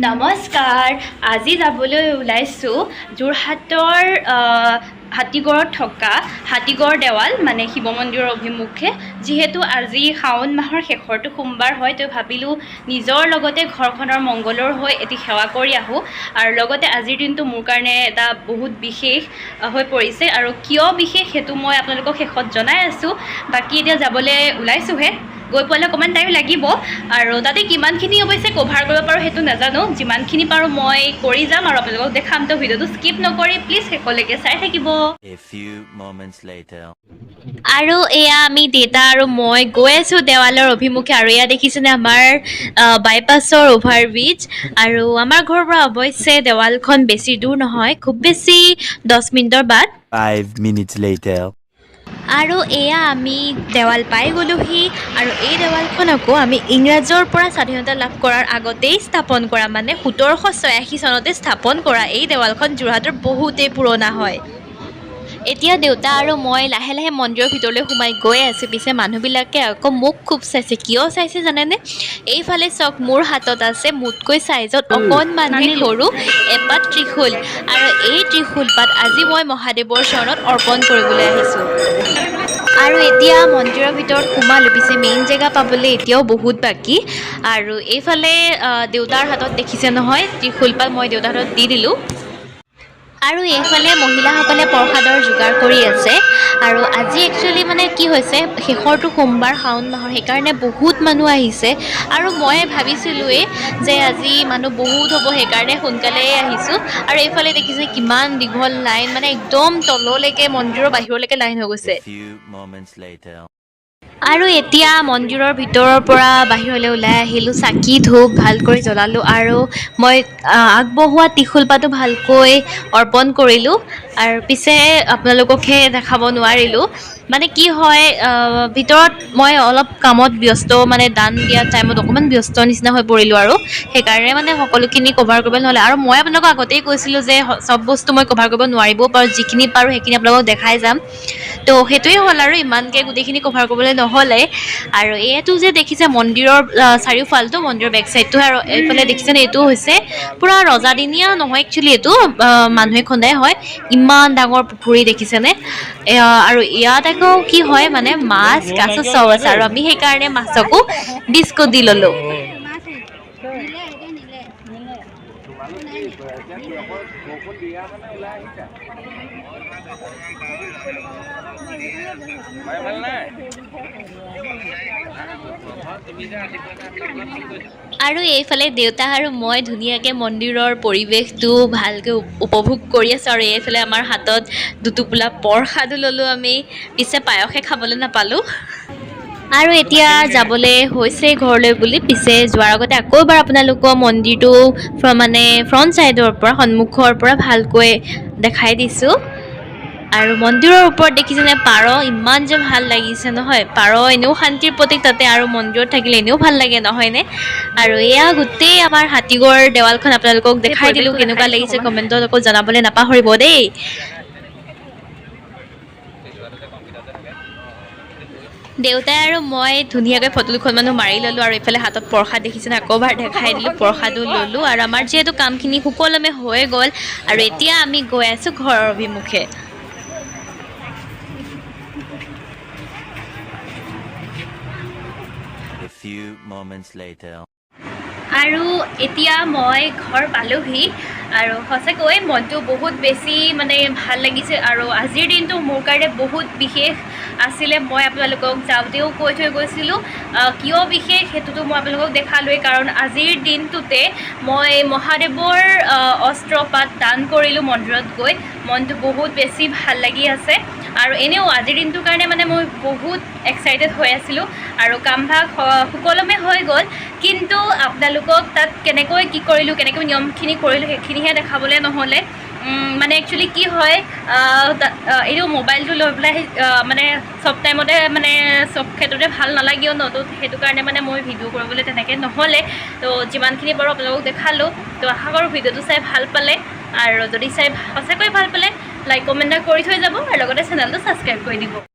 নমস্কাৰ। আজি যাবলৈ ওলাইছোঁ যোৰহাটৰ হাতীগড়ত থকা হাতীগড় দেৱাল মানে শিৱ মন্দিৰৰ অভিমুখে। যিহেতু আজি শাওণ মাহৰ শেষৰটো সোমবাৰ হয়, তো ভাবিলোঁ নিজৰ লগতে ঘৰখনৰ মংগলৰ হৈ এটি সেৱা কৰি আহোঁ। আৰু লগতে আজিৰ দিনটো মোৰ কাৰণে এটা বহুত বিশেষ হৈ পৰিছে, আৰু কিয় বিশেষ সেইটো মই আপোনালোকক শেষত জনাই আছোঁ। বাকী এতিয়া যাবলৈ ওলাইছোঁহে, গৈ পোৱালৈ অকণমান টাইম লাগিব, আৰু তাতে কিমানখিনি অৱশ্যে কভাৰ কৰিব পাৰোঁ সেইটো নাজানো। যিমানখিনি পাৰোঁ মই কৰি যাম আৰু আপোনালোকক দেখাম। তো ভিডিঅ'টো স্কিপ নকৰি প্লিজ শেষলৈকে চাই থাকিব। আৰু এয়া আমি দেউতা আৰু মই গৈ আছোঁ দেৱালৰ অভিমুখে। আৰু এয়া দেখিছেনে আমাৰ বাইপাছৰ অভাৰব্ৰিজ। আৰু আমাৰ ঘৰৰ পৰা অৱশ্যে দেৱালখন বেছি দূৰ নহয়, খুব বেছি 10 মিনিটৰ বাট। 5 minutes later. আৰু এয়া আমি দেৱাল পাই গ'লোহি। আৰু এই দেৱালখন আকৌ আমি ইংৰাজৰ পৰা স্বাধীনতা লাভ কৰাৰ আগতেই স্থাপন কৰা, মানে 1786 চনতে স্থাপন কৰা এই দেৱালখন যোৰহাটৰ বহুতেই পুৰণা হয়। এতিয়া দেউতা আৰু মই লাহে লাহে মন্দিৰৰ ভিতৰলৈ সোমাই গৈ আছোঁ। পিছে মানুহবিলাকে আকৌ মোক খুব চাইছে। কিয় চাইছে জানেনে? এইফালে চাওক, মোৰ হাতত আছে মোতকৈ চাইজত অকণমানহে সৰু এপাত ত্ৰিশূল। আৰু এই ত্ৰিশূলপাত আজি মই মহাদেৱৰ চৰণত অৰ্পণ কৰিবলৈ আহিছোঁ। আৰু এতিয়া মন্দিৰৰ ভিতৰত সোমালোঁ। পিছে মেইন জেগা পাবলৈ এতিয়াও বহুত বাকী। আৰু এইফালে দেউতাৰ হাতত দেখিছে নহয় ত্ৰিশূলপাত, মই দেউতাৰ হাতত দি দিলোঁ। আৰু এইফালে মহিলাসকলে প্ৰসাদৰ যোগাৰ কৰি আছে। আৰু আজি একচুৱেলি মানে কি হৈছে, শেষৰটো সোমবাৰ শাওণ মাহৰ, সেইকাৰণে বহুত মানুহ আহিছে। আৰু মই ভাবিছিলোঁৱেই যে আজি মানুহ বহুত হ'ব, সেইকাৰণে সোনকালেই আহিছোঁ। আৰু এইফালে দেখিছে কিমান দীঘল লাইন, মানে একদম তললৈকে মন্দিৰৰ বাহিৰলৈকে লাইন হৈ গৈছে। A few moments later. আৰু এতিয়া মন্দিৰৰ ভিতৰৰ পৰা বাহিৰলৈ ওলাই আহিলোঁ। চাকি ধূপ ভালকৈ জ্বলালোঁ, আৰু মই আগবঢ়োৱা ত্ৰিশূলপাতো ভালকৈ অৰ্পণ কৰিলোঁ। আৰু পিছে আপোনালোককহে দেখাব নোৱাৰিলোঁ, মানে কি হয় ভিতৰত মই অলপ কামত ব্যস্ত, মানে দান দিয়া টাইমত অকণমান ব্যস্ত নিচিনা হৈ পৰিলোঁ। আৰু সেইকাৰণে মানে সকলোখিনি কভাৰ কৰিব নহ'লে। আৰু মই আপোনালোকক আগতেই কৈছিলোঁ যে চব বস্তু মই কভাৰ কৰিব নোৱাৰিবও পাৰোঁ, যিখিনি পাৰোঁ সেইখিনি আপোনালোকক দেখাই যাম। তো সেইটোৱে হ'ল, আৰু ইমানকৈ গোটেইখিনি কভাৰ কৰিবলৈ নহ'লে। আৰু এইটো যে দেখিছে মন্দিৰৰ চাৰিওফালটো, মন্দিৰৰ বেক চাইডটো, আৰু এইফালে দেখিছেনে এইটো হৈছে পূৰা ৰজাদিনীয়া নহয়, একচুৱেলি এইটো মানুহে খন্দাই হয়। ইমান ডাঙৰ পুখুৰী দেখিছেনে? আৰু ইয়াত আকৌ কি হয় মানে মাছ কাছ চব আছে, আৰু আমি সেইকাৰণে মাছকো বিস্কুট দি ল'লোঁ। আৰু এইফালে দেউতা আৰু মই ধুনীয়াকৈ মন্দিৰৰ পৰিৱেশটো ভালকৈ উপভোগ কৰি আছোঁ। আৰু এইফালে আমাৰ হাতত দুটোপোলা প্ৰসাদো ল'লোঁ আমি, পিছে পায়সে খাবলৈ নাপালোঁ। আৰু এতিয়া যাবলৈ হৈছে ঘৰলৈ বুলি। পিছে যোৱাৰ আগতে আকৌ এবাৰ আপোনালোকক মন্দিৰটো মানে ফ্ৰণ্ট ছাইডৰ পৰা, সন্মুখৰ পৰা ভালকৈ দেখাই দিছোঁ। আৰু মন্দিৰৰ ওপৰত দেখিছেনে পাৰ, ইমান যে ভাল লাগিছে নহয়। পাৰ এনেও শান্তিৰ প্ৰতীক তাতে, আৰু মন্দিৰত থাকিলে এনেও ভাল লাগে নহয়নে? আৰু এয়া গোটেই আমাৰ হাতীগড় দেৱালখন আপোনালোকক দেখাই দিলোঁ। কেনেকুৱা লাগিছে কমেণ্টত আকৌ জনাবলৈ নাপাহৰিব দেই। দেউতাই আৰু মই ধুনীয়াকৈ ফটো দুখনমানো মাৰি ল'লোঁ। আৰু এইফালে হাতত প্ৰসাদ দেখিছেনে, আকৌ এবাৰ দেখাই দিলোঁ। প্ৰসাদো ল'লোঁ, আৰু আমাৰ যিহেতু কামখিনি সুকলমে হৈ গ'ল, আৰু এতিয়া আমি গৈ আছোঁ ঘৰৰ অভিমুখে। A few moments later. আৰু এতিয়া মই ঘৰ পালোহি, আৰু সঁচাকৈ মনটো বহুত বেছি মানে ভাল লাগিছে। আৰু আজিৰ দিনটো মোৰ কাৰণে বহুত বিশেষ আছিলে। মই আপোনালোকক যাওঁতেও কৈ থৈ গৈছিলোঁ, কিয় বিশেষ সেইটোতো মই আপোনালোকক দেখালোৱেই। কাৰণ আজিৰ দিনটোতে মই মহাদেৱৰ অস্ত্ৰপাত দান কৰিলোঁ মন্দিৰত গৈ। মনটো বহুত বেছি ভাল লাগি আছে। আৰু এনেও আজিৰ দিনটোৰ কাৰণে মানে মই বহুত এক্সাইটেড হৈ আছিলোঁ। আৰু কামভাগ সুকলমে হৈ গ'ল, কিন্তু আপোনালোকক তাত কেনেকৈ কি কৰিলোঁ, কেনেকৈ নিয়মখিনি কৰিলোঁ সেইখিনিহে দেখাবলৈ নহ'লে। মানে একচুৱেলি কি হয়, এইটো মোবাইলটো লৈ পেলাই মানে চব টাইমতে মানে চব ক্ষেত্ৰতে ভাল নালাগেও ন, তো সেইটো কাৰণে মানে মই ভিডিঅ' কৰিবলৈ তেনেকৈ নহ'লে। তো যিমানখিনি পাৰোঁ আপোনালোকক দেখালোঁ। তো আশা কৰোঁ ভিডিঅ'টো চাই ভাল পালে, আৰু যদি চাই সঁচাকৈ ভাল পালে লাইক কমেণ্ট কৰি থৈ যাব, আৰু লগতে চেনেলটো ছাবস্ক্ৰাইব কৰি দিব।